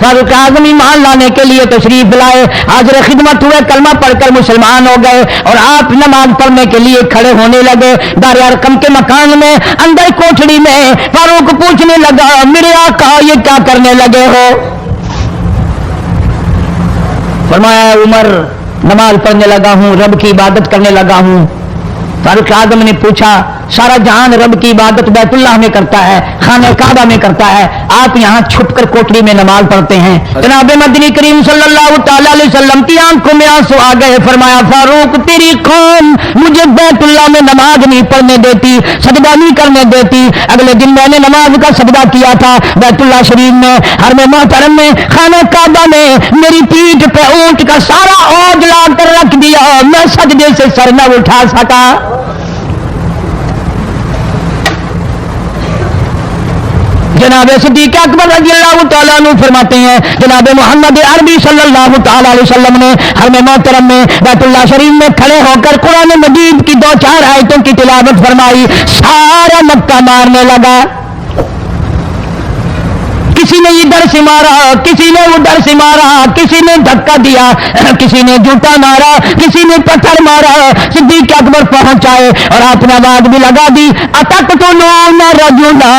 फारूक आजम ईमान लाने के लिए तशरीफ लाए, हाजिर खिदमत हुए, कलमा पढ़कर मुसलमान हो गए और आप नमाज पढ़ने के लिए खड़े होने लगे। दार अरकम के मकान में अंदर कोठड़ी में फारूक पूछने लगा, मेरे आका ये क्या करने लगे हो? फरमाया, उमर नमाज पढ़ने लगा हूं, रब की इबादत करने लगा हूं। फारूक आजम ने पूछा, सारा जहान रब की इबादत बैतुल्लाह में करता है, खाने काबा में करता है, आप यहाँ छुपकर कोठरी में नमाज पढ़ते हैं। जनाब मदनी करीम सल्लल्लाहु तआला अलैहि वसल्लम की आंखों में आंसू आ गए। फरमाया, फारूक तेरी कौम मुझे बैतुल्लाह में नमाज नहीं पढ़ने देती, सजदा नहीं करने देती। अगले दिन मैंने नमाज का सजदा किया था बैतुल्लाह शरीफ में, हरम मोहतरम में, खाना काबा में। मेरी पीठ पे ऊंट का सारा औज ला कर रख दिया, मैं सजदे से सर न उठा सका। जनाब सिद्दीक़ अकबर रज़ियल्लाहु तआला अन्हु फरमाते हैं, जनाब मोहम्मद अरबी सल्लल्लाहु तआला अलैहि वसल्लम ने हरम मोहतरम में बैतुल्लाह शरीफ में खड़े होकर कुरान मजीद की 2-4 आयतों की तिलावत फरमाई। सारा मक्का मारने लगा, किसी ने इधर से मारा, किसी ने उधर से मारा, किसी ने धक्का दिया, किसी ने जूता मारा, किसी ने पत्थर मारा। सिद्दीक़ अकबर पहुंचाए और आपने आवाज भी लगा दी, अतक़्तुलूना रजुला,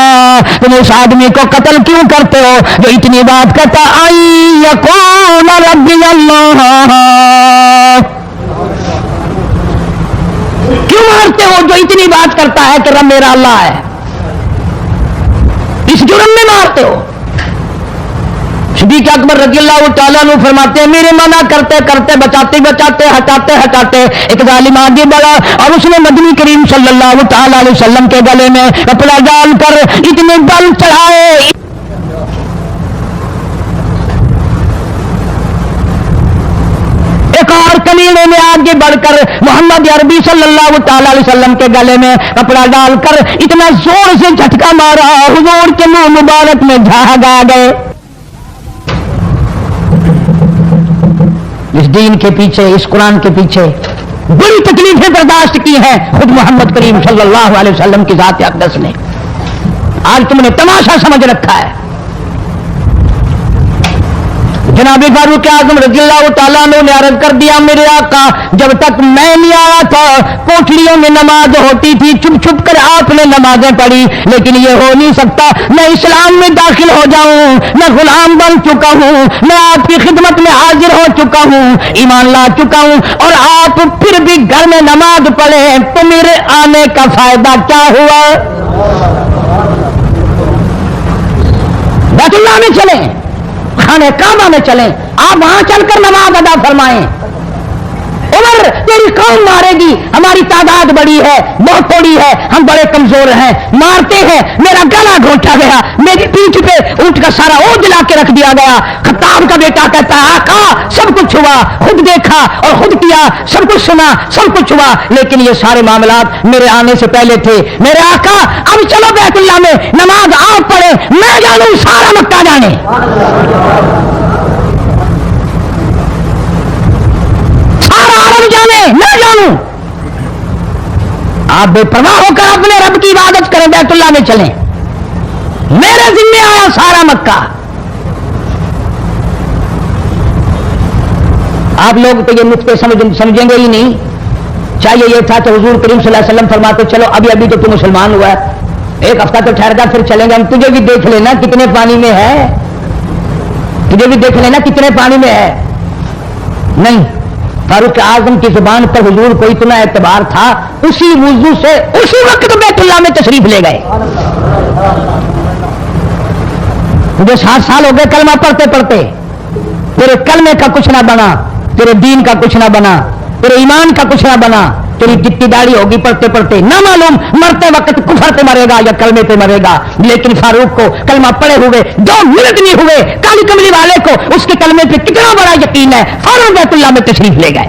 तुम उस आदमी को कत्ल क्यों करते हो जो इतनी बात कहता, आई यक़ूल रब्बी अल्लाह, क्यों मारते हो जो इतनी बात करता है कि रब मेरा अल्लाह है? इस जुर्म में मारते हो। सिद्दीक़ अकबर रज़ियल्लाहु तआला अन्हु फरमाते हैं, मेरे मना करते करते, बचाते बचाते, हटाते हटाते एक जालिम आगे बढ़ा और उसने मदनी करीम सल्लल्लाहु तआला अलैहि वसल्लम के गले में कपड़ा डालकर इतने बल चढ़ाए। एक और कमीने ने आगे बढ़कर मोहम्मद अरबी सल्लल्लाहु तआला अलैहि वसल्लम के गले में कपड़ा डालकर इतना जोर से झटका मारा, हुजूर के मुंह मुबारक में झाग आ गए। इस दीन के पीछे, इस कुरान के पीछे बड़ी तकलीफें बर्दाश्त की हैं खुद मोहम्मद करीम सल्लल्लाहु अलैहि वसल्लम की जात अक़दस ने। आज तुमने तमाशा समझ रखा है। जनाब फारूक आज़म रज़ियल्लाहु तआला अन्हु ने अर्ज कर दिया, मेरे आका जब तक मैं नहीं आया था कोठरियों में नमाज होती थी, छुप छुप कर आपने नमाजें पढ़ी, लेकिन ये हो नहीं सकता। मैं इस्लाम में दाखिल हो जाऊं, मैं गुलाम बन चुका हूं, मैं आपकी खिदमत में हाजिर हो चुका हूं, ईमान ला चुका हूं, और आप फिर भी घर में नमाज पढ़े तो मेरे आने का फायदा क्या हुआ? बैतुल्लाह में चले, खाने काबा में चलें, आप वहां चलकर नमाज अदा फरमाएं। उमर तेरी कौम मारेगी, हमारी तादाद बड़ी है, बहुत थोड़ी है, हम बड़े कमजोर हैं, मारते हैं, मेरा गला घोटा गया, मेरी पीठ पे ऊंट का सारा ओझ ला के रख दिया गया। खत्ताब का बेटा कहता है, आका सब कुछ हुआ, खुद देखा और खुद किया, सब कुछ सुना, सब कुछ हुआ, लेकिन ये सारे मामलात मेरे आने से पहले थे। मेरे आका अब चलो बैतुल्लाह में नमाज आप पढ़े, मैं जानू सारा मक्का जाने। जाने मैं जानूं। आप बेपरवाह होकर अपने रब की इबादत करें, बैतुल्लाह में चलें, मेरे जिम्मे आया सारा मक्का। आप लोग तो ये नुक्ते समझेंगे ही नहीं। चाहिए ये था कि हुजूर करीम सल्लल्लाहु अलैहि वसल्लम फरमाते, चलो अभी अभी तो तू मुसलमान हुआ है, एक हफ्ता तो ठहर जा, फिर चलेंगे हम, तुझे भी देख लेना कितने पानी में है, तुझे भी देख लेना कितने पानी में है। नहीं, फारूक आजम की जुबान पर हुजूर को इतना एतबार था, उसी वुजू से उसी वक्त बैतुल्लाह में तशरीफ ले गए। मुझे 7 साल हो गए कलमा पढ़ते पढ़ते, तेरे कलमे का कुछ ना बना, तेरे दीन का कुछ ना बना, तेरे ईमान का कुछ ना बना, तेरी गिट्टी दाढ़ी होगी पढ़ते पढ़ते, ना मालूम मरते वक्त कुफर पे मरेगा या कलमे पे मरेगा। लेकिन फारूक को कलमा पढ़े हुए 2 मिनट नहीं हुए, काली कमली वाले को उसके कलमे पे कितना बड़ा यकीन है, फौरन बैतुल्लाह में तशरीफ ले गए।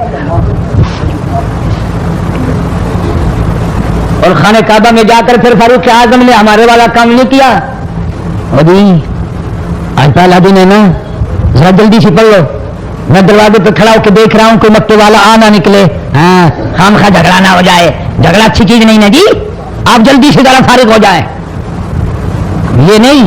और खाने काबा में जाकर फिर फारूक आजम ने हमारे वाला काम नहीं किया। अभी आज पहला दिन है ना, जरा जल्दी से पढ़ लो, मैं दरवाजे पे खड़ा होकर देख रहा हूं कोई मक्के वाला आ ना निकले, हाँ खामखा झगड़ा ना हो जाए, झगड़ा अच्छी चीज नहीं ना जी, आप जल्दी से जरा फारिग हो जाए। ये नहीं,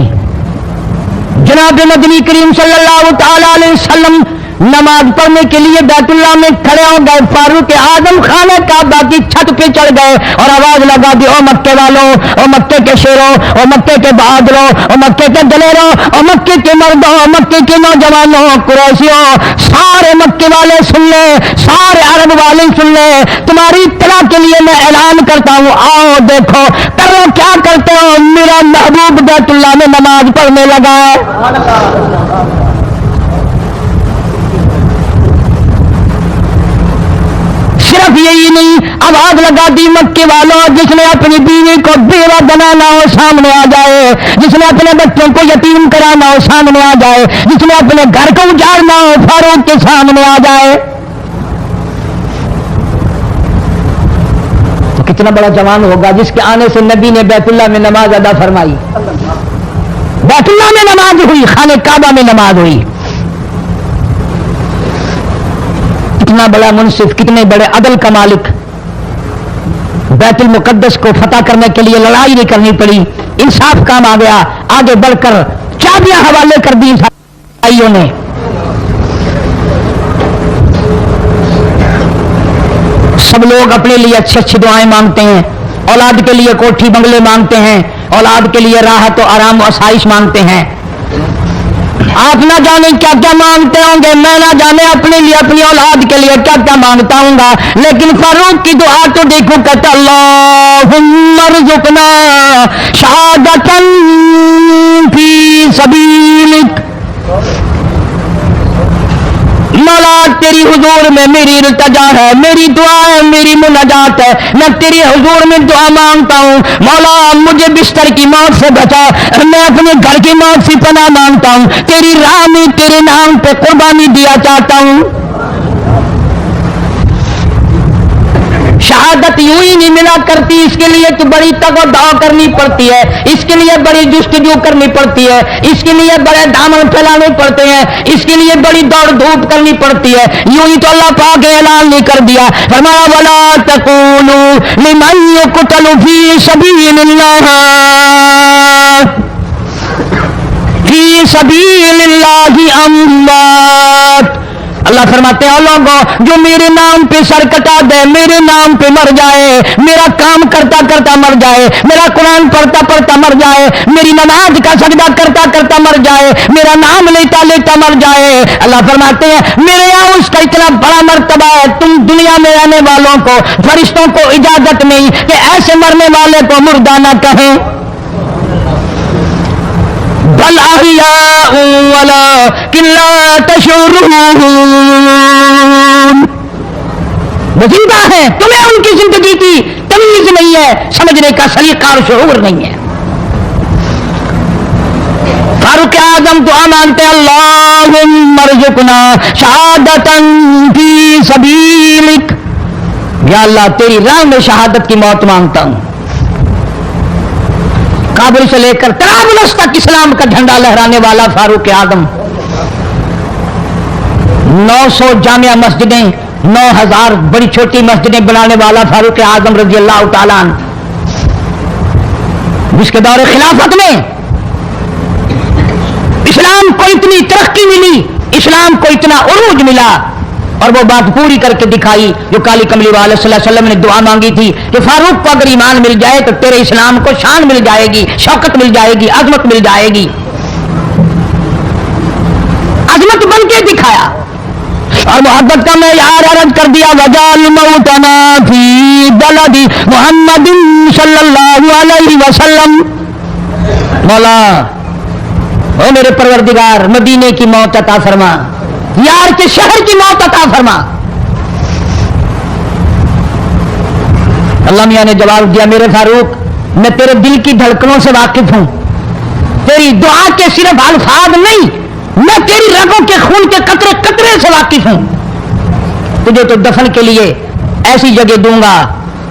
जनाब नबी करीम सल्लल्लाहु ताला अलैहि वसल्लम नमाज पढ़ने के लिए बैतुल्लाह में खड़े हो गए। फारूक आजम खाने काबा की छत पे चढ़ गए और आवाज लगा दी, ओ मक्के वालों, ओ मक्के के शेरों, ओ मक्के के बहादुरों, ओ मक्के के दलेरों, ओ मक्के के मर्दों, ओ मक्के के नौजवानों, कुरैशियों, सारे मक्के वाले सुन ले, सारे अरब वाले सुन ले, तुम्हारी इत्तला के लिए मैं ऐलान करता हूँ, आओ देखो करो क्या करते हो। मेरा महबूब बैतुल्लाह में नमाज पढ़ने लगा। सिर्फ यही नहीं, आवाज लगा दी, मक्के वालों, जिसने अपनी बीवी को बेवा बनाना हो सामने आ जाए, जिसने अपने बच्चों को यतीम कराना हो सामने आ जाए, जिसने अपने घर को उजाड़ना हो फारूक के सामने आ जाए। तो कितना बड़ा जवान होगा जिसके आने से नबी ने बैतुल्लाह में नमाज अदा फरमाई। बैतुल्लाह में नमाज हुई, खाने काबा में नमाज हुई। कितना बड़ा मुनसिफ, कितने बड़े अदल का मालिक। बैतुल मुकद्दस को फतह करने के लिए लड़ाई नहीं करनी पड़ी, इंसाफ काम आ गया। आगे बढ़कर चाबियां हवाले कर दी भाइयों ने। सब लोग अपने लिए अच्छी अच्छी दुआएं मांगते हैं, औलाद के लिए कोठी बंगले मांगते हैं, औलाद के लिए राहत और आराम और आसाइश मांगते हैं। आप ना जाने क्या क्या मांगते होंगे, मैं ना जाने अपने लिए अपनी औलाद के लिए क्या क्या मांगता हूंगा, लेकिन फारूक की दुआ तो देखो, कहता अल्लाहुम्मा रज़ुक़ना शहादतन फी सबीलिक। मौला तेरी हुजूर में मेरी इल्तिजा है, मेरी दुआ है, मेरी मुनाजात है, मैं तेरी हुजूर में दुआ मांगता हूँ। मौला मुझे बिस्तर की मौत से बचा, मैं अपने घर की मौत से पनाह मांगता हूँ, तेरी राह में तेरे नाम पे कुर्बानी दिया चाहता हूँ। शहादत यूं ही नहीं मिला करती, इसके लिए तो बड़ी तगदाव करनी पड़ती है, इसके लिए बड़ी जुस्तजू करनी पड़ती है, इसके लिए बड़े दामन फैलाने पड़ते हैं, इसके लिए बड़ी दौड़ धूप करनी पड़ती है। यूं ही तो अल्लाह पाक ने ऐलान नहीं कर दिया, फरमाया वला तकूलू लिमन युक़तलु फी सबीलिल्लाह फी सबीलिल्लाहि अम्वात। अल्लाह फरमाते हैं, लोगों जो मेरे नाम पे सर कटा दे, मेरे नाम पे मर जाए, मेरा काम करता करता मर जाए, मेरा कुरान पढ़ता पढ़ता मर जाए, मेरी नमाज का सजदा करता करता मर जाए, मेरा नाम लेता लेता मर जाए, अल्लाह फरमाते हैं मेरे यहाँ उसका इतना बड़ा मर्तबा है, तुम दुनिया में रहने वालों को, फरिश्तों को इजाजत नहीं कि ऐसे मरने वाले को मुर्दा न कहें। बल अहियाउ वलाकिन ला तशउरून, वो जिंदा है, तुम्हें उनकी जिंदगी की तमीज नहीं है, समझने का सलीका और शऊर नहीं है। फारूक आजम दुआ मांगते हैं, अल्लाहुम्मा रज़ुक़ना शहादतन फी सबीलिक, या अल्लाह तेरी राह में शहादत की मौत मांगता हूं। काबुल से लेकर तराबुलस तक इस्लाम का झंडा लहराने वाला फारूक आजम, 900 जामिया मस्जिदें, 9000 बड़ी छोटी मस्जिदें बनाने वाला फारूक आजम रजी अल्लाह ताला अन्हु, जिसके दौरे खिलाफत में इस्लाम को इतनी तरक्की मिली, इस्लाम को इतना उरूज मिला, और वो बात पूरी करके दिखाई जो काली कमली वाले सल्लल्लाहु अलैहि वसल्लम ने दुआ मांगी थी कि फारूक को अगर ईमान मिल जाए तो तेरे इस्लाम को शान मिल जाएगी, शौकत मिल जाएगी, अजमत मिल जाएगी। अजमत बन के दिखाया और मोहब्बत का मेयार अर्ज कर दिया, वजाल मौतना फी बलदी मुहम्मदिन सल्लल्लाहु अलैहि वसल्लम। मौला ओ मेरे परवरदिगार, मदीने की मौत अता फरमा, यार के शहर की मौत अता फरमा। अल्लाह मियां ने जवाब दिया, मेरे फारूक मैं तेरे दिल की धड़कनों से वाकिफ हूं, तेरी दुआ के सिर्फ अल्फाज नहीं, मैं तेरी रगों के खून के कतरे कतरे से वाकिफ हूं। तुझे तो दफन के लिए ऐसी जगह दूंगा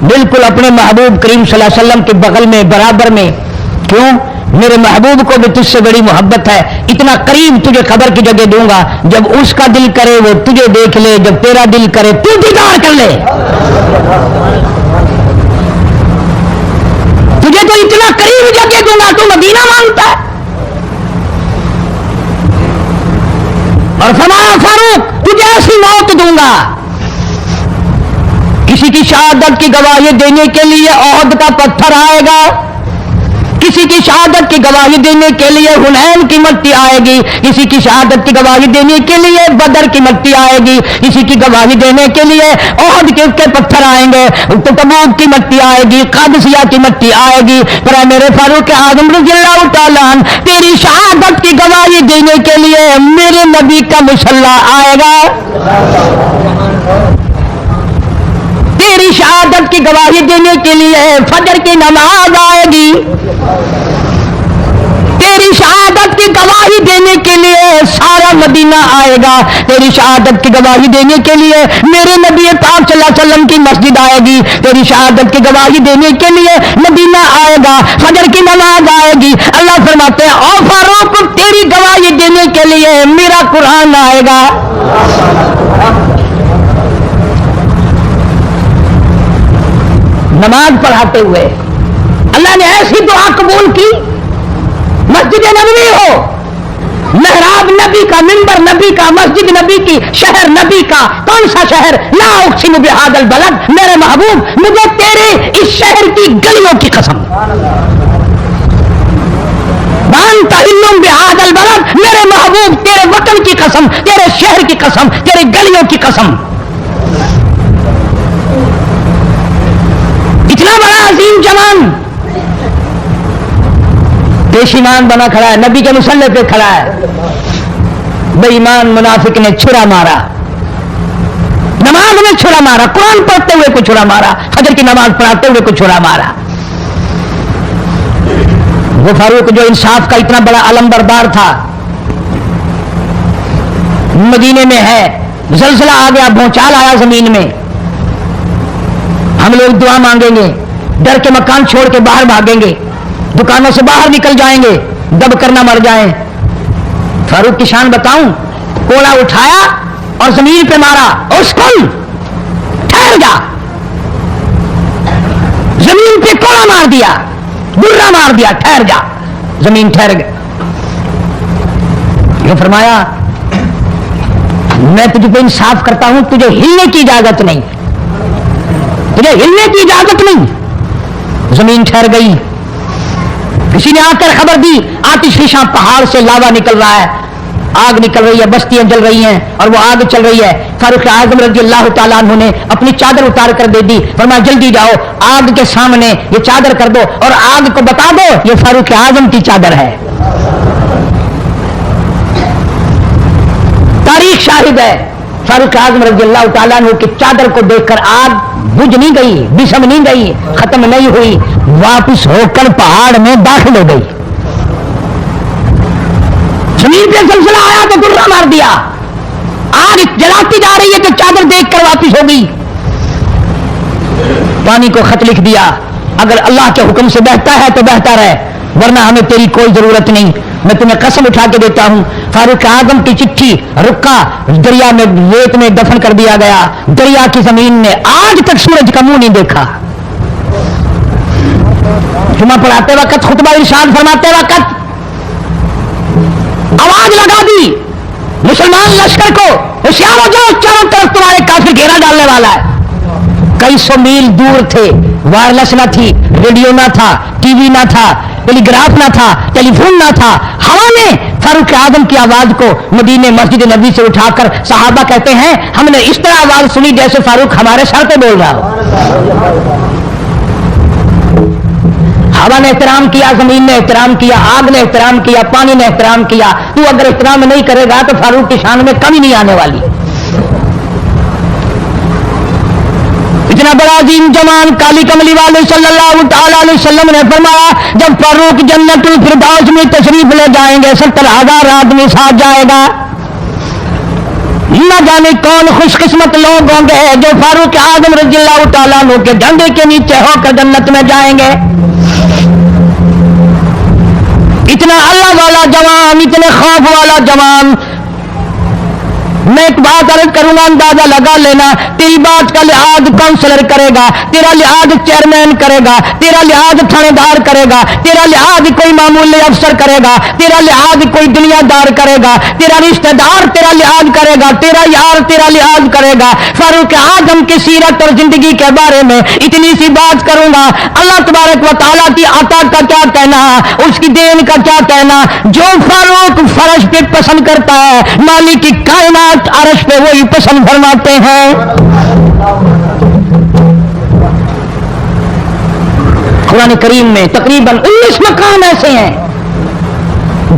बिल्कुल अपने महबूब करीम सल्लल्लाहु अलैहि वसल्लम के बगल में, बराबर में। क्यों? मेरे महबूब को भी तुझसे बड़ी मोहब्बत है, इतना करीब तुझे खबर की जगह दूंगा, जब उसका दिल करे वो तुझे देख ले, जब तेरा दिल करे तू दीदार कर ले। तुझे तो इतना करीब जगह दूंगा, तू मदीना मांगता है। اور فرمایا فاروق تجھے ایسی موت دوں گا کسی کی شہادت کی گواہی دینے کے لیے احد کا پتھر آئے گا، کسی کی شہادت کی گواہی دینے کے لیے حنین کی مٹی آئے گی، کسی کی شہادت کی گواہی دینے کے لیے بدر کی مٹی آئے گی، کسی کی گواہی دینے کے لیے احد کے پتھر آئیں گے، تو تبوک کی مٹی آئے گی، قادسیہ کی مٹی آئے گی۔ پر اے میرے فاروق اعظم رضی اللہ تعالیٰ عنہ تیری شہادت کی گواہی دینے کے لیے میرے نبی کا مسلح آئے گا، تیری شہادت کی گواہی دینے کے لیے فجر کی نماز آئے گی، تیری شہادت کی گواہی دینے کے لیے سارا مدینہ آئے گا، تیری شہادت کی گواہی دینے کے لیے میرے نبی پاک صلی اللہ علیہ وسلم کی مسجد آئے گی، تیری شہادت کی گواہی دینے کے لیے مدینہ آئے گا، فجر کی نماز آئے گی۔ اللہ فرماتے ہیں او فاروق تیری گواہی دینے کے لیے میرا قرآن آئے گا۔ نماز پڑھاتے ہوئے اللہ نے ایسی دعا قبول کی، مسجد نبوی ہو، محراب نبی کا، منبر نبی کا، مسجد نبی کی، شہر نبی کا، کون سا شہر؟ لا اقسم بہذا البلد، میرے محبوب مجھے تیرے اس شہر کی گلیوں کی قسم، وانت حل بہذا البلد، میرے محبوب تیرے وطن کی قسم، تیرے شہر کی قسم، تیرے گلیوں کی قسم۔ اتنا بڑا عظیم جوان پیش ایمان بنا کھڑا ہے، نبی کے مسلح پہ کھڑا ہے، بے ایمان منافق نے چھرا مارا، نماز میں چھرا مارا، قرآن پڑھتے ہوئے کو چھرا مارا، فجر کی نماز پڑھاتے ہوئے کو چھرا مارا۔ وہ فاروق جو انصاف کا اتنا بڑا علم بردار تھا، مدینے میں ہے، زلزلہ آ گیا، بھونچال آیا زمین میں، ہم لوگ دعا مانگیں گے، ڈر کے مکان چھوڑ کے باہر بھاگیں گے، دکانوں سے باہر نکل جائیں گے، دب کرنا مر جائیں۔ فاروق کی شان بتاؤں، کوڑا اٹھایا اور زمین پہ مارا، اسکل ٹھہر جا، زمین پہ کوڑا مار دیا، برا مار دیا، ٹھہر جا، زمین ٹھہر گئی۔ یہ فرمایا میں تجھے پہ انصاف کرتا ہوں، تجھے ہلنے کی اجازت نہیں، تجھے ہلنے کی اجازت نہیں۔ زمین ٹھہر گئی۔ کسی نے آ کر خبر دی آتش فشاں پہاڑ سے لاوا نکل رہا ہے، آگ نکل رہی ہے، بستیاں جل رہی ہیں اور وہ آگ چل رہی ہے۔ فاروق اعظم رضی اللہ تعالیٰ عنہ نے اپنی چادر اتار کر دے دی، فرمایا جلدی جاؤ آگ کے سامنے یہ چادر کر دو اور آگ کو بتا دو یہ فاروق اعظم کی چادر ہے۔ تاریخ شاہد ہے، فاروق اعظم رضی اللہ تعالیٰ عنہ کی چادر کو دیکھ کر آگ بجھ نہیں گئی، بسم نہیں گئی، ختم نہیں ہوئی، واپس ہو کر پہاڑ میں داخل ہو گئی۔ زمین پہ زلزلہ آیا تو درا مار دیا، آگ جلاتی جا رہی ہے تو چادر دیکھ کر واپس ہو گئی۔ پانی کو خط لکھ دیا، اگر اللہ کے حکم سے بہتا ہے تو بہتا رہے، ورنہ ہمیں تیری کوئی ضرورت نہیں۔ میں تمہیں قسم اٹھا کے دیتا ہوں، فاروق اعظم کی چٹھی رکا دریا میں ریت میں دفن کر دیا گیا، دریا کی زمین نے آج تک سورج کا منہ نہیں دیکھا۔ جمعہ پڑھاتے وقت، خطبہ ارشاد فرماتے وقت آواز لگا دی مسلمان لشکر کو، ہوشیار ہو جاؤ، چاروں طرف تمہارے کافر گھیرا ڈالنے والا ہے۔ کئی سو میل دور تھے، وائرلیس نہ تھی، ریڈیو نہ تھا، ٹی وی نہ تھا، ٹیلی گراف نہ تھا، ٹیلی فون نہ تھا۔ ہوا نے فاروق اعظم کی آواز کو مدینے مسجد نبی سے اٹھا کر صحابہ کہتے ہیں ہم نے اس طرح آواز سنی جیسے فاروق ہمارے سر پہ بول رہا ہو۔ ہوا نے احترام کیا، زمین نے احترام کیا، آگ نے احترام کیا، پانی نے احترام کیا۔ تو اگر احترام نہیں کرے گا تو فاروق کی شان میں کمی نہیں آنے والی۔ اتنا بڑا عظیم جوان کالی کملی والے صلی اللہ تعالی علیہ وسلم نے فرمایا جب فاروق جنت الفردوس میں تشریف لے جائیں گے 70,000 آدمی ساتھ جائے گا۔ نہ جانے کون خوش قسمت لوگ ہوں گے جو فاروق اعظم رضی اللہ تعالیٰ عنہ کے جھنڈے کے نیچے ہو کر جنت میں جائیں گے۔ اتنا اللہ والا جوان، اتنے خوف والا جوان میں ایک بات عرض کروں گا، اندازہ لگا لینا، تیری بات کا لحاظ کاؤنسلر کرے گا، تیرا لحاظ چیئرمین کرے گا، تیرا لحاظ تھانے دار کرے گا، تیرا لحاظ کوئی معمولی افسر کرے گا، تیرا لحاظ کوئی دنیا دار کرے گا، تیرا رشتہ دار تیرا لحاظ کرے گا، تیرا یار تیرا لحاظ کرے گا۔ فاروق اعظم کی سیرت اور زندگی کے بارے میں اتنی سی بات کروں گا، اللہ تبارک و تعالیٰ کی عطا کا کیا کہنا، اس کی دین کا کیا کہنا۔ جو فاروق فرش پہ پسند کرتا ہے، مالک کی کائنات عرش پہ وہی پسند فرماتے ہیں۔ قرآن کریم میں تقریباً 19 مقام ایسے ہیں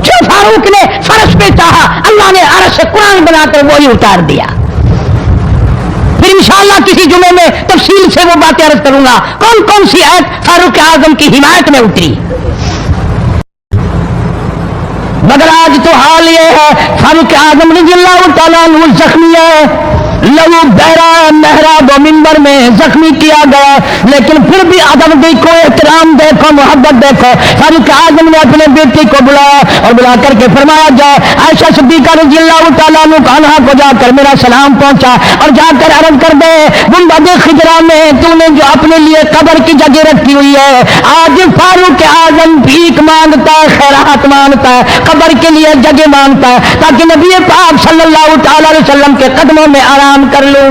جو فاروق نے فرش پہ چاہا، اللہ نے عرش سے قرآن بنا کر وہی اتار دیا۔ پھر انشاءاللہ کسی جمعے میں تفصیل سے وہ باتیں عرض کروں گا، کون کون سی آیت فاروق اعظم کی حمایت میں اتری۔ مگر آج تو حال یہ ہے، فاروق اعظم رضی اللہ تعالیٰ عنہ زخمی ہے، لہو بہرا محراب و منبر میں زخمی کیا گیا، لیکن پھر بھی ادب دیکھو، احترام دیکھو، محبت دیکھو۔ فاروق اعظم نے اپنے بیٹی کو بلایا اور بلا کر کے فرمایا، جا عائشہ صدیقہ رضی اللہ تعالیٰ عنہ کو جا کر میرا سلام پہنچا اور جا کر عرض کر دے، گنبد خضرا میں تو نے جو اپنے لیے قبر کی جگہ رکھی ہوئی ہے، آج فاروق اعظم بھیک مانگتا ہے، خیرات مانگتا ہے، قبر کے لیے جگہ مانگتا ہے تاکہ نبی پاک صلی اللہ تعالی علیہ وسلم کے قدموں میں آرام کر لو۔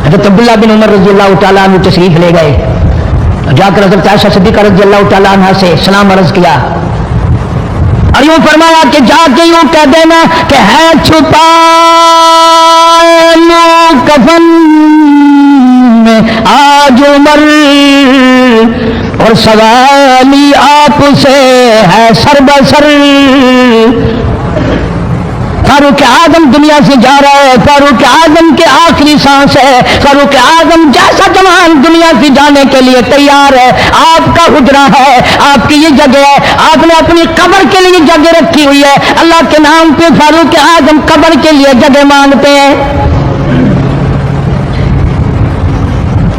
حضرت عبداللہ بن عمر رضی اللہ تعالیٰ عنہ تشریف لے گئے، جا کر حضرت عائشہ صدیقہ رضی اللہ تعالیٰ عنہ سے سلام عرض کیا اور یوں فرمایا کہ جا کے یوں کہہ دینا کہ ہے چھپا لو کفن میں آج عمر، اور سوالی آپ سے ہے سر بسر۔ فاروق اعظم دنیا سے جا رہا ہے، فاروق اعظم کے آخری سانس ہے، فاروق اعظم جیسا جوان دنیا سے جانے کے لیے تیار ہے۔ آپ کا حجرہ ہے، آپ کی یہ جگہ ہے، آپ نے اپنی قبر کے لیے جگہ رکھی ہوئی ہے، اللہ کے نام پہ فاروق اعظم قبر کے لیے جگہ مانگتے ہیں۔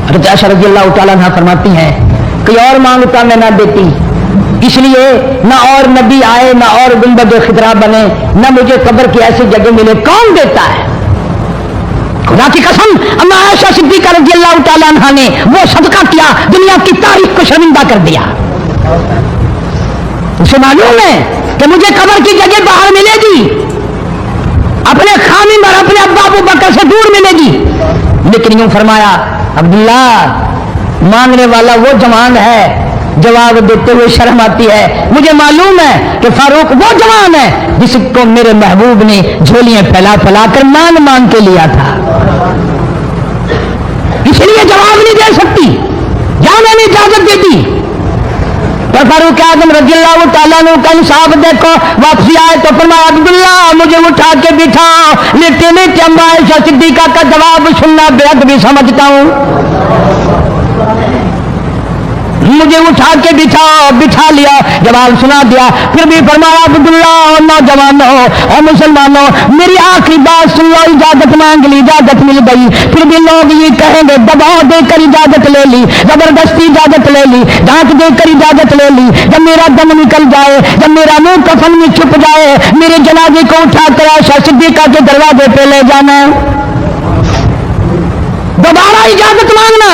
حضرت عائشہ رضی اللہ تعالیٰ عنہ فرماتی ہیں کوئی اور مانگتا میں نہ دیتی، اس لیے نہ اور نبی آئے، نہ اور گنبد خضرا بنے، نہ مجھے قبر کی ایسی جگہ ملے، کون دیتا ہے؟ خدا کی قسم، اما عائشہ صدیقہ رضی اللہ تعالیٰ عنہ نے وہ صدقہ کیا، دنیا کی تاریخ کو شرمندہ کر دیا۔ اسے معلوم ہے کہ مجھے قبر کی جگہ باہر ملے گی، اپنے خامن اور اپنے ابا ابو بکر سے دور ملے گی، لیکن یوں فرمایا عبداللہ مانگنے والا وہ جوان ہے، جواب دیتے ہوئے شرم آتی ہے، مجھے معلوم ہے کہ فاروق وہ جوان ہے جس کو میرے محبوب نے جھولیاں پھیلا پھیلا کر مان کے لیا تھا، اس لیے جواب نہیں دے سکتی، جانے میں اجازت دیتی۔ تو فاروق اعظم رضی اللہ تعالیٰ عنہ کا انصاف دیکھو، واپسی آئے تو فرمایا عبداللہ مجھے اٹھا کے بٹھاؤ، لیٹے لیٹے اما عائشہ صدیقہ کا جواب سننا بے حد بھی سمجھتا ہوں، مجھے اٹھا کے بٹھا لیا، جواب سنا دیا، پھر بھی فرمایا عبداللہ نوجوانوں اور مسلمانوں میری آخری بات سن لو، اجازت مانگ لی، اجازت مل گئی، پھر بھی لوگ یہ کہیں گے دباؤ دے کر اجازت لے لی، زبردستی اجازت لے لی، ڈانٹ دے کر اجازت لے لی، جب میرا دم نکل جائے، جب میرا منہ کفن میں چھپ جائے، میرے جنازے کو اٹھا کر عائشہ صدیقہ کے دروازے پہ لے جانا، دوبارہ اجازت مانگنا،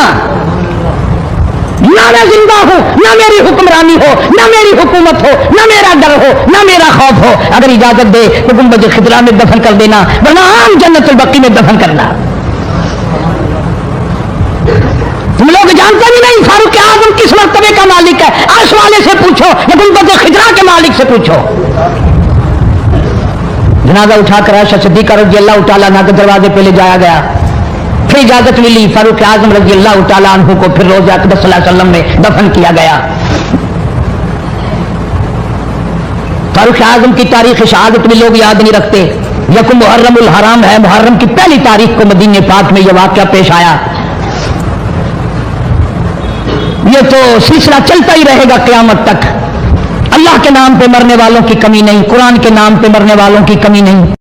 نہ میں زندہ ہوں، نہ میری حکمرانی ہو، نہ میری حکومت ہو، نہ میرا ڈر ہو، نہ میرا خوف ہو، اگر اجازت دے تو گنبد خضرا میں دفن کر دینا، ورنہ عام جنت البقیع میں دفن کرنا۔ تم لوگ جانتے بھی نہیں فاروق اعظم کس مرتبے کا مالک ہے، عرش والے سے پوچھو یا گنبد خضرا کے مالک سے پوچھو۔ جنازہ اٹھا کر عائشہ صدیقہ رضی اللہ تعالیٰ عنہ کے دروازے پہ لے جایا گیا، پھر اجازت ملی، فاروق اعظم رضی اللہ تعالیٰ عنہ کو پھر روضہ اقدس صلی اللہ علیہ وسلم میں دفن کیا گیا۔ فاروق اعظم کی تاریخ شہادت بھی لوگ یاد نہیں رکھتے، یکم محرم الحرام ہے، محرم کی پہلی تاریخ کو مدینہ پاک میں یہ واقعہ پیش آیا۔ یہ تو سلسلہ چلتا ہی رہے گا قیامت تک، اللہ کے نام پہ مرنے والوں کی کمی نہیں، قرآن کے نام پہ مرنے والوں کی کمی نہیں۔